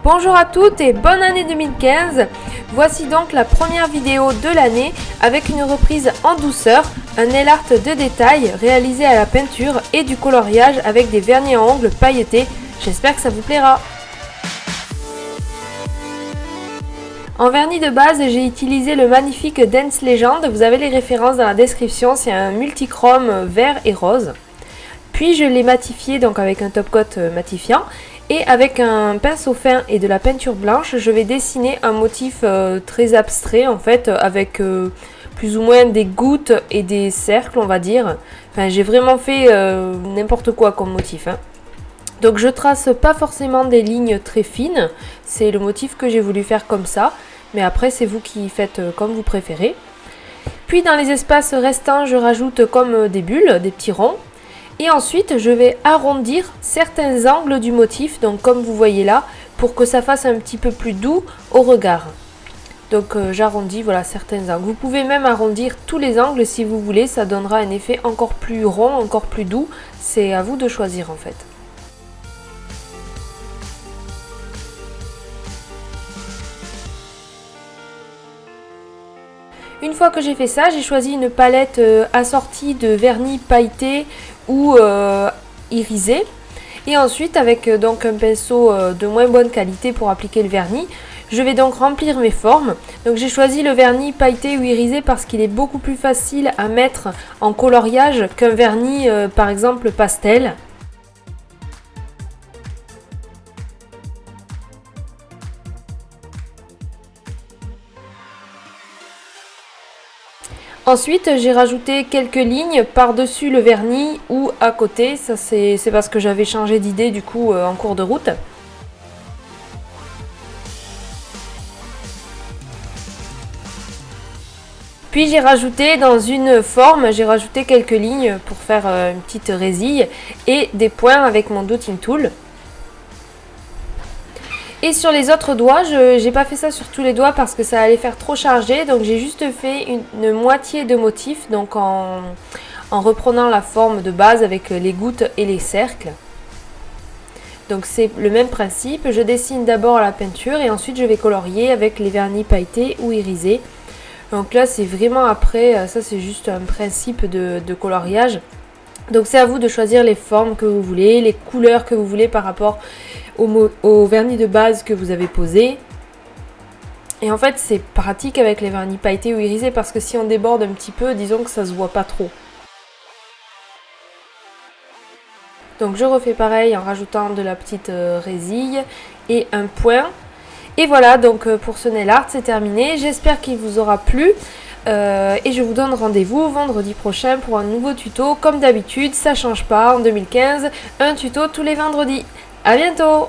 Bonjour à toutes et bonne année 2015. Voici donc la première vidéo de l'année avec une reprise en douceur, un nail art de détail réalisé à la peinture et du coloriage avec des vernis à ongles pailletés. J'espère que ça vous plaira. En vernis de base, j'ai utilisé le magnifique Dance Legend. Vous avez les références dans la description, c'est un multichrome vert et rose. Puis je l'ai matifié donc avec un top coat matifiant. Et avec un pinceau fin et de la peinture blanche, je vais dessiner un motif très abstrait en fait, avec plus ou moins des gouttes et des cercles, on va dire. Enfin, j'ai vraiment fait n'importe quoi comme motif. Donc je trace pas forcément des lignes très fines, c'est le motif que j'ai voulu faire comme ça. Mais après, c'est vous qui faites comme vous préférez. Puis dans les espaces restants, je rajoute comme des bulles, des petits ronds. Et ensuite, je vais arrondir certains angles du motif, donc comme vous voyez là, pour que ça fasse un petit peu plus doux au regard. Donc j'arrondis voilà, certains angles. Vous pouvez même arrondir tous les angles si vous voulez, ça donnera un effet encore plus rond, encore plus doux. C'est à vous de choisir en fait. Une fois que j'ai fait ça, j'ai choisi une palette assortie de vernis pailleté ou irisé. Et ensuite, avec donc un pinceau de moins bonne qualité pour appliquer le vernis, je vais donc remplir mes formes. Donc j'ai choisi le vernis pailleté ou irisé parce qu'il est beaucoup plus facile à mettre en coloriage qu'un vernis par exemple pastel. Ensuite, j'ai rajouté quelques lignes par-dessus le vernis ou à côté. Ça, c'est parce que j'avais changé d'idée du coup en cours de route. Puis j'ai rajouté dans une forme, j'ai rajouté quelques lignes pour faire une petite résille et des points avec mon dotting tool. Et sur les autres doigts, je n'ai pas fait ça sur tous les doigts parce que ça allait faire trop chargé. Donc j'ai juste fait une moitié de motif, donc en reprenant la forme de base avec les gouttes et les cercles. Donc c'est le même principe. Je dessine d'abord la peinture et ensuite je vais colorier avec les vernis pailletés ou irisés. Donc là c'est vraiment après, ça c'est juste un principe de coloriage. Donc c'est à vous de choisir les formes que vous voulez, les couleurs que vous voulez par rapport au vernis de base que vous avez posé. Et en fait c'est pratique avec les vernis pailletés ou irisés parce que si on déborde un petit peu, disons que ça se voit pas trop. Donc je refais pareil en rajoutant de la petite résille et un point. Et voilà, donc pour ce nail art c'est terminé. J'espère qu'il vous aura plu. Et je vous donne rendez-vous vendredi prochain pour un nouveau tuto. Comme d'habitude, ça change pas en 2015, un tuto tous les vendredis. À bientôt!